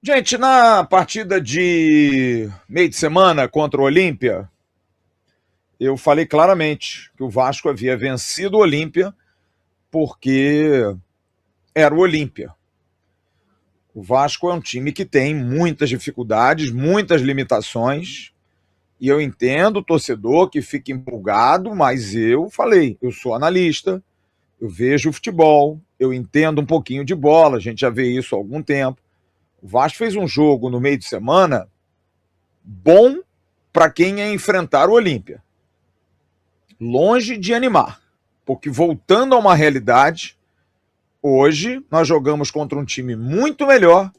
Gente, na partida de meio de semana contra o Olímpia, eu falei claramente que o Vasco havia vencido o Olímpia porque era o Olímpia. O Vasco é um time que tem muitas dificuldades, muitas limitações, e eu entendo o torcedor que fica empolgado, mas eu falei, eu sou analista, eu vejo o futebol, eu entendo um pouquinho de bola, a gente já vê isso há algum tempo. O Vasco fez um jogo no meio de semana bom para quem ia enfrentar o Olímpia. Longe de animar, porque voltando a uma realidade, hoje nós jogamos contra um time muito melhor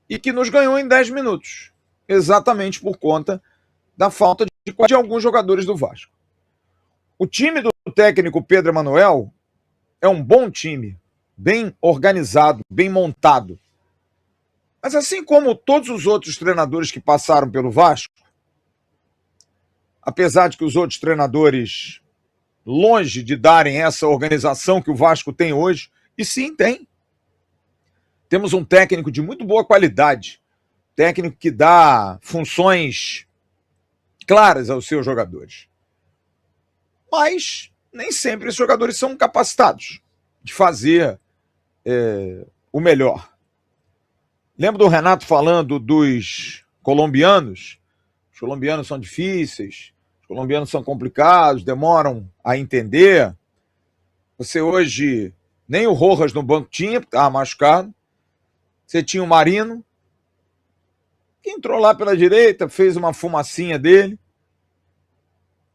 e que nos ganhou em 10 minutos, exatamente por conta da falta de alguns jogadores do Vasco. O time do técnico Pedro Emanuel é um bom time, bem organizado, bem montado. Mas assim como todos os outros treinadores que passaram pelo Vasco, apesar de que os outros treinadores, longe de darem essa organização que o Vasco tem hoje, e sim, tem. Temos um técnico de muito boa qualidade, técnico que dá funções claras aos seus jogadores. Mas nem sempre esses jogadores são capacitados de fazer o melhor. Lembro do Renato falando dos colombianos. Os colombianos são difíceis, os colombianos são complicados, demoram a entender. Você hoje, nem o Rojas no banco tinha, porque estava machucado. Você tinha o Marino, que entrou lá pela direita, fez uma fumacinha dele.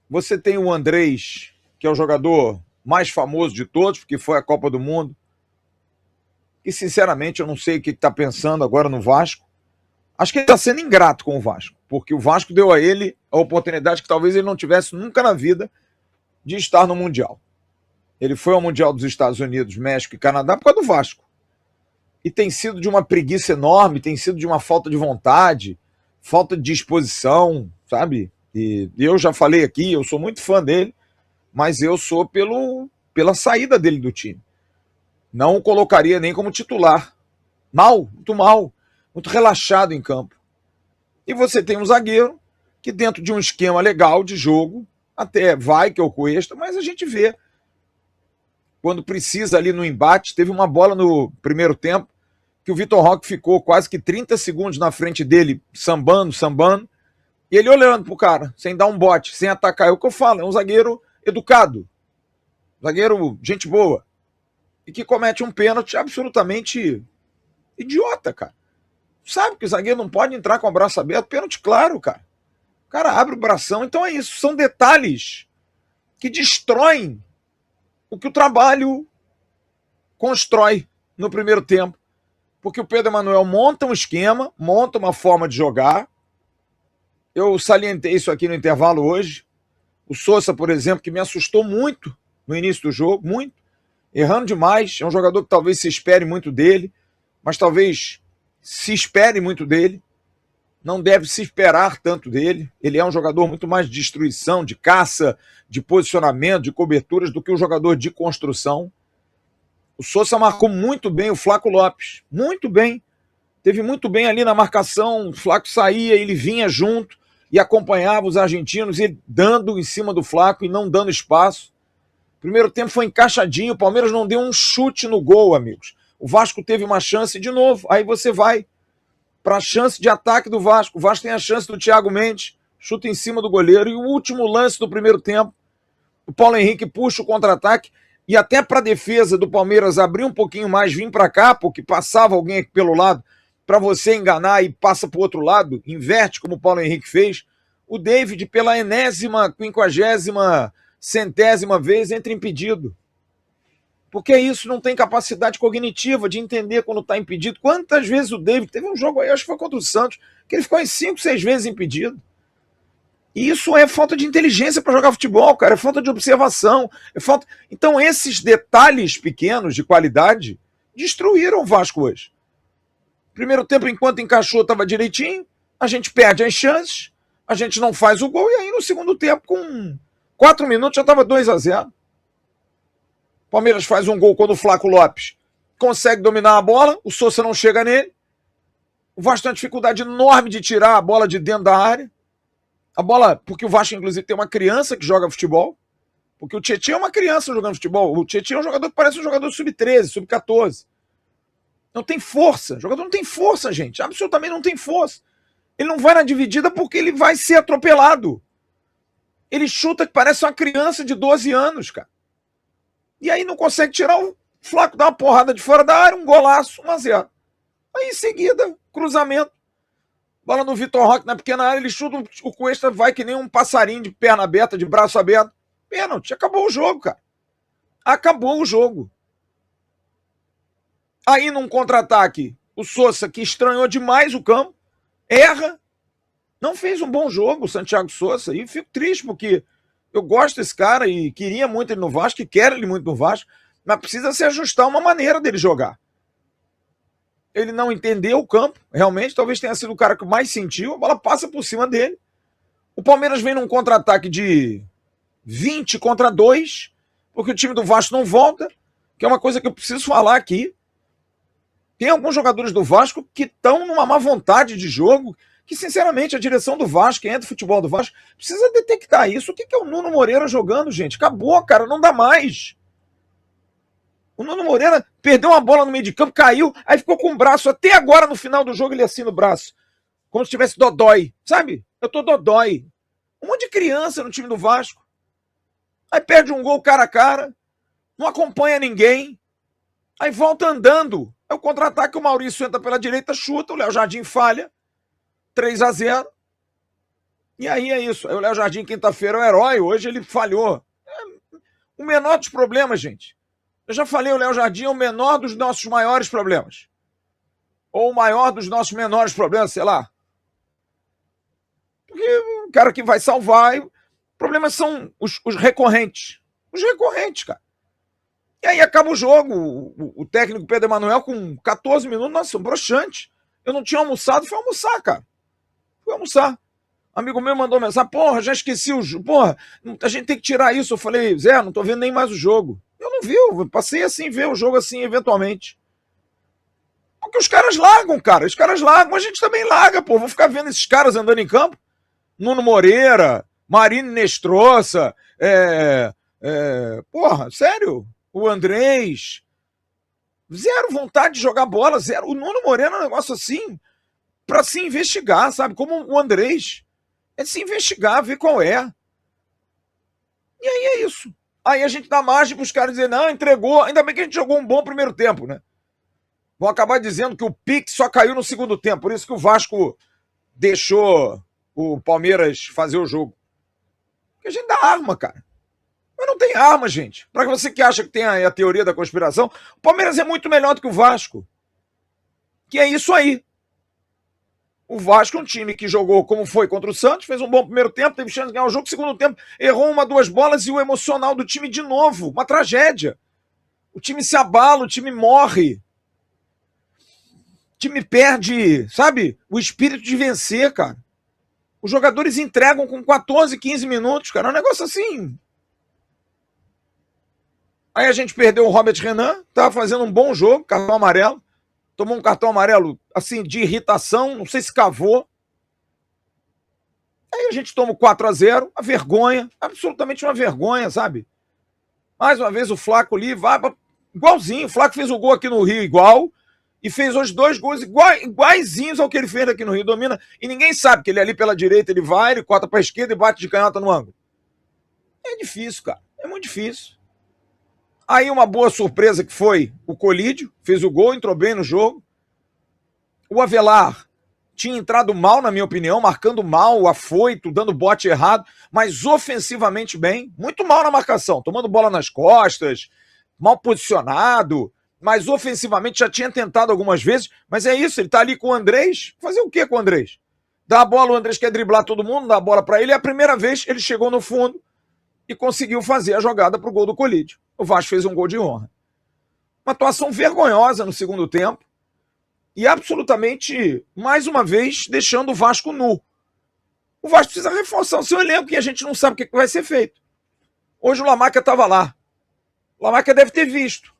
Você tem o Andrés, que é o jogador mais famoso de todos, porque foi a Copa do Mundo. E, sinceramente, eu não sei o que está pensando agora no Vasco. Acho que ele está sendo ingrato com o Vasco, porque o Vasco deu a ele a oportunidade que talvez ele não tivesse nunca na vida de estar no Mundial. Ele foi ao Mundial dos Estados Unidos, México e Canadá por causa do Vasco. E tem sido de uma preguiça enorme, tem sido de uma falta de vontade, falta de disposição, sabe? E eu já falei aqui, eu sou muito fã dele, mas eu sou pela saída dele do time. Não o colocaria nem como titular. Mal, muito relaxado em campo. E você tem um zagueiro que dentro de um esquema legal de jogo, até vai que é o Cuesta, mas a gente vê quando precisa ali no embate. Teve uma bola no primeiro tempo que o Vitor Roque ficou quase que 30 segundos na frente dele, sambando, e ele olhando pro cara, sem dar um bote, sem atacar. É o que eu falo, é um zagueiro educado, zagueiro gente boa, e que comete um pênalti absolutamente idiota, cara. Sabe que o zagueiro não pode entrar com o braço aberto, pênalti claro, cara. O cara abre o bração, então é isso. São detalhes que destroem o que o trabalho constrói no primeiro tempo. Porque o Pedro Emanuel monta um esquema, monta uma forma de jogar. Eu salientei isso aqui no intervalo hoje. O Sousa, por exemplo, que me assustou muito no início do jogo, muito. Errando demais. É um jogador que talvez se espere muito dele, mas talvez se espere muito dele. Não deve se esperar tanto dele. Ele é um jogador muito mais de destruição, de caça, de posicionamento, de coberturas, do que um jogador de construção. O Sousa marcou muito bem o Flaco Lopes. Muito bem. Teve muito bem ali na marcação. O Flaco saía, ele vinha junto e acompanhava os argentinos, e dando em cima do Flaco e não dando espaço. O primeiro tempo foi encaixadinho. O Palmeiras não deu um chute no gol, amigos. O Vasco teve uma chance de novo. Aí você vai para a chance de ataque do Vasco. O Vasco tem a chance do Thiago Mendes, chuta em cima do goleiro. E o último lance do primeiro tempo, o Paulo Henrique puxa o contra-ataque. E até para a defesa do Palmeiras abrir um pouquinho mais, vir para cá, porque passava alguém aqui pelo lado, para você enganar e passa para o outro lado, inverte como o Paulo Henrique fez. O David, pela enésima, quinquagésima, centésima vez, entra impedido. Porque isso, não tem capacidade cognitiva de entender quando está impedido. Quantas vezes o David, teve um jogo aí, acho que foi contra o Santos, que ele ficou em 5, 6 vezes impedido. E isso é falta de inteligência para jogar futebol, cara. É falta de observação. É falta... Então, esses detalhes pequenos de qualidade destruíram o Vasco hoje. Primeiro tempo, enquanto encaixou, estava direitinho. A gente perde as chances. A gente não faz o gol. E aí, no segundo tempo, com 4 minutos, já estava 2-0. Palmeiras faz um gol quando o Flaco Lopes consegue dominar a bola. O Sousa não chega nele. O Vasco tem uma dificuldade enorme de tirar a bola de dentro da área. A bola, porque o Vasco, inclusive, tem uma criança que joga futebol. Porque o Tietchan é uma criança jogando futebol. O Tietchan é um jogador que parece um jogador sub-13, sub-14. Não tem força. O jogador não tem força, gente. Absolutamente não tem força. Ele não vai na dividida porque ele vai ser atropelado. Ele chuta que parece uma criança de 12 anos, cara. E aí não consegue tirar o Flaco, dá uma porrada de fora da área, um golaço, 1-0. Aí em seguida, cruzamento. Bola no Vitor Roque na pequena área, ele chuta, o Cuesta vai que nem um passarinho de perna aberta, de braço aberto. Pênalti, acabou o jogo, cara. Acabou o jogo. Aí num contra-ataque, o Sousa, que estranhou demais o campo, erra, não fez um bom jogo, o Santiago Sousa, e fico triste porque eu gosto desse cara e queria muito ele no Vasco, e quero ele muito no Vasco, mas precisa se ajustar uma maneira dele jogar. Ele não entendeu o campo, realmente, talvez tenha sido o cara que mais sentiu, a bola passa por cima dele. O Palmeiras vem num contra-ataque de 20 contra 2, porque o time do Vasco não volta, que é uma coisa que eu preciso falar aqui. Tem alguns jogadores do Vasco que estão numa má vontade de jogo, que, sinceramente, a direção do Vasco, quem é do futebol do Vasco, precisa detectar isso. O que é o Nuno Moreira jogando, gente? Acabou, cara, não dá mais. O Nuno Moreira perdeu uma bola no meio de campo, caiu, aí ficou com o braço. Até agora, no final do jogo, ele assina o braço. Como se tivesse dodói. Sabe? Eu tô dodói. Um monte de criança no time do Vasco. Aí perde um gol cara a cara. Não acompanha ninguém. Aí volta andando. É o contra-ataque, o Maurício entra pela direita, chuta, o Léo Jardim falha. 3-0. E aí é isso. Aí o Léo Jardim, quinta-feira, é o herói. Hoje ele falhou. É o menor dos problemas, gente. Eu já falei, o Léo Jardim é o menor dos nossos maiores problemas. Ou o maior dos nossos menores problemas, sei lá. Porque o cara que vai salvar... Problemas são os recorrentes. Os recorrentes, cara. E aí acaba o jogo. O técnico Pedro Emanuel, com 14 minutos, nossa, broxante. Eu não tinha almoçado, fui almoçar, cara. Fui almoçar. Amigo meu mandou mensagem, porra, já esqueci o jogo. Porra, a gente tem que tirar isso. Eu falei, Zé, não tô vendo nem mais o jogo. Eu não vi, eu passei assim, ver o jogo assim, eventualmente. Porque os caras largam, cara. Os caras largam, a gente também larga, pô. Vou ficar vendo esses caras andando em campo. Nuno Moreira, Marine Nestroça, porra, sério? O Andrés. Zero vontade de jogar bola, zero. O Nuno Moreira é um negócio assim, pra se investigar, sabe? Como o Andrés. É se investigar, ver qual é. E aí é isso. Aí a gente dá margem pros caras dizer, não, entregou. Ainda bem que a gente jogou um bom primeiro tempo, né? Vão acabar dizendo que o Pix só caiu no segundo tempo. Por isso que o Vasco deixou o Palmeiras fazer o jogo. Porque a gente dá arma, cara. Mas não tem arma, gente. Para você que acha que tem a teoria da conspiração, o Palmeiras é muito melhor do que o Vasco. Que é isso aí. O Vasco é um time que jogou como foi contra o Santos, fez um bom primeiro tempo, teve chance de ganhar o jogo, segundo tempo errou uma, duas bolas e o emocional do time de novo. Uma tragédia. O time se abala, o time morre. O time perde, sabe, o espírito de vencer, cara. Os jogadores entregam com 14, 15 minutos, cara. É um negócio assim. Aí a gente perdeu o Robert Renan, tava fazendo um bom jogo, cartão amarelo. Tomou um cartão amarelo, assim, de irritação, não sei se cavou. Aí a gente toma o 4-0, uma vergonha, absolutamente uma vergonha, sabe? Mais uma vez o Flaco ali vai igualzinho. O Flaco fez o gol aqui no Rio igual e fez os dois gols iguaizinhos ao que ele fez aqui no Rio. Domina e ninguém sabe que ele ali pela direita, ele vai, ele corta pra esquerda e bate de canhota no ângulo. É difícil, cara. É muito difícil. Aí uma boa surpresa que foi o Colídio, fez o gol, entrou bem no jogo. O Avelar tinha entrado mal, na minha opinião, marcando mal, afoito, dando bote errado, mas ofensivamente bem, muito mal na marcação, tomando bola nas costas, mal posicionado, mas ofensivamente já tinha tentado algumas vezes, mas é isso, ele tá ali com o Andrés, fazer o quê com o Andrés? Dá a bola, o Andrés quer driblar todo mundo, dá a bola para ele, é a primeira vez ele chegou no fundo e conseguiu fazer a jogada pro gol do Colídio. O Vasco fez um gol de honra. Uma atuação vergonhosa no segundo tempo e absolutamente, mais uma vez, deixando o Vasco nu. O Vasco precisa reforçar o seu elenco e a gente não sabe o que vai ser feito. Hoje o Lamarca estava lá. O Lamarca deve ter visto.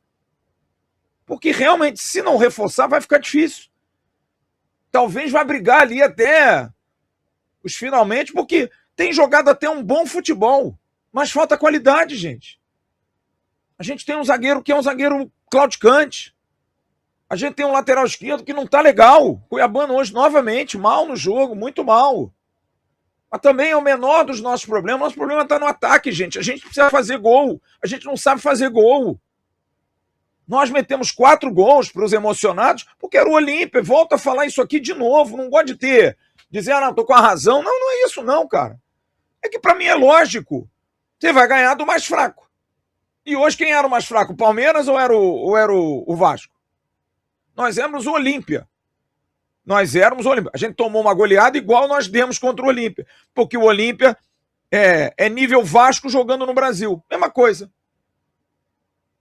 Porque realmente, se não reforçar, vai ficar difícil. Talvez vá brigar ali até os finalmente, porque tem jogado até um bom futebol, mas falta qualidade, gente. A gente tem um zagueiro que é um zagueiro claudicante. A gente tem um lateral esquerdo que não tá legal. Cuiabano hoje, novamente, mal no jogo, muito mal. Mas também é o menor dos nossos problemas. Nosso problema está no ataque, gente. A gente precisa fazer gol. A gente não sabe fazer gol. Nós metemos 4 gols para os emocionados, porque era o Olímpia. Volto a falar isso aqui de novo. Não gosto de dizer, não, tô com a razão. Não, não é isso não, cara. É que para mim é lógico. Você vai ganhar do mais fraco. E hoje quem era o mais fraco? O Palmeiras ou era o Vasco? Nós éramos o Olímpia. Nós éramos o Olímpia. A gente tomou uma goleada igual nós demos contra o Olímpia. Porque o Olímpia é nível Vasco jogando no Brasil. Mesma coisa.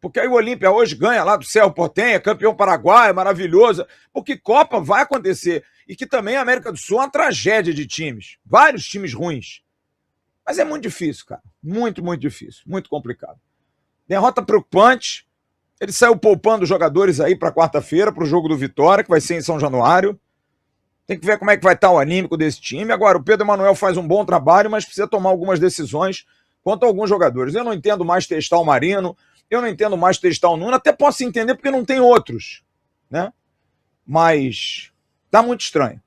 Porque aí o Olímpia hoje ganha lá do Cerro Porteña, campeão paraguaio, maravilhoso. Porque Copa vai acontecer. E que também a América do Sul é uma tragédia de times. Vários times ruins. Mas é muito difícil, cara. Muito, muito difícil. Muito complicado. Derrota preocupante. Ele saiu poupando jogadores aí para quarta-feira, para o jogo do Vitória, que vai ser em São Januário. Tem que ver como é que vai estar o anímico desse time. Agora, o Pedro Emanuel faz um bom trabalho, mas precisa tomar algumas decisões quanto a alguns jogadores. Eu não entendo mais testar o Marino, eu não entendo mais testar o Nuno, até posso entender porque não tem outros, né? Mas tá muito estranho.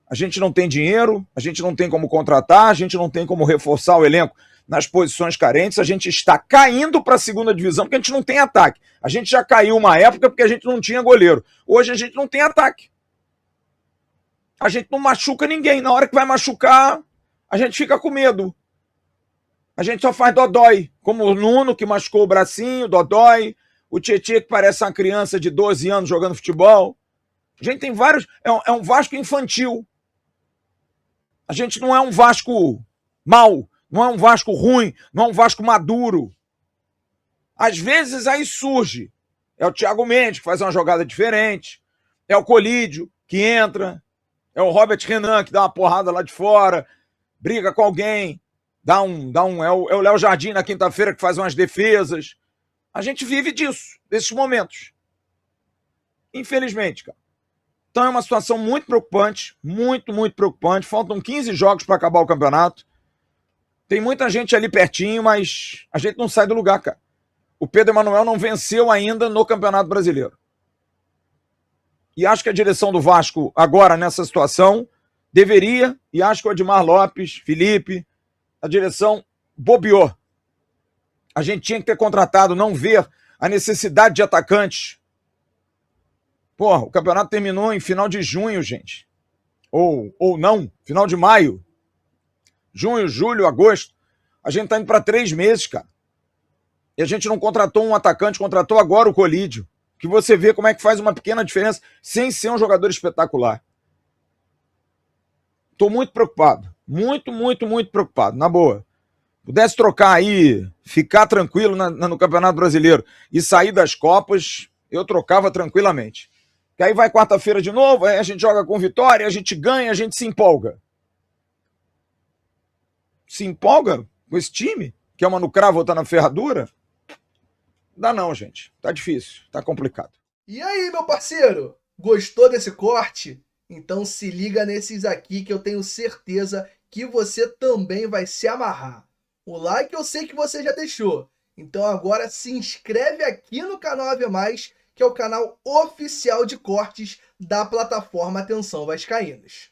A gente não tem dinheiro, a gente não tem como contratar, a gente não tem como reforçar o elenco nas posições carentes, a gente está caindo para a segunda divisão porque a gente não tem ataque. A gente já caiu uma época porque a gente não tinha goleiro. Hoje a gente não tem ataque. A gente não machuca ninguém. Na hora que vai machucar, a gente fica com medo. A gente só faz dodói. Como o Nuno, que machucou o bracinho, dodói. O Tietê, que parece uma criança de 12 anos jogando futebol. A gente tem vários... É um Vasco infantil. A gente não é um Vasco mau. Não é um Vasco ruim. Não é um Vasco maduro. Às vezes aí surge. É o Thiago Mendes, que faz uma jogada diferente. É o Colídio, que entra. É o Robert Renan, que dá uma porrada lá de fora, briga com alguém, é o Léo Jardim na quinta-feira que faz umas defesas. A gente vive disso, desses momentos. Infelizmente, cara. Então é uma situação muito preocupante, muito, muito preocupante. Faltam 15 jogos para acabar o campeonato. Tem muita gente ali pertinho, mas a gente não sai do lugar, cara. O Pedro Emanuel não venceu ainda no Campeonato Brasileiro. E acho que a direção do Vasco, agora nessa situação, deveria, e acho que o Edmar Lopes, Felipe, a direção bobeou. A gente tinha que ter contratado, não ver a necessidade de atacantes. Porra, o campeonato terminou em final de junho, gente. Ou não, final de maio. Junho, julho, agosto. A gente tá indo para 3 meses, cara. E a gente não contratou um atacante, contratou agora o Colídio. Que você vê como é que faz uma pequena diferença sem ser um jogador espetacular. Estou muito preocupado. Muito, muito, muito preocupado. Na boa. Pudesse trocar aí, ficar tranquilo no Campeonato Brasileiro e sair das Copas, eu trocava tranquilamente. Que aí vai quarta-feira de novo, aí a gente joga com vitória, a gente ganha, a gente se empolga. Se empolga com esse time? Que é uma no cravo, outra na ferradura? Dá não, gente. Tá difícil, tá complicado. E aí, meu parceiro? Gostou desse corte? Então se liga nesses aqui que eu tenho certeza que você também vai se amarrar. O like eu sei que você já deixou. Então agora se inscreve aqui no canal AV+, que é o canal oficial de cortes da plataforma Atenção Vascaínos.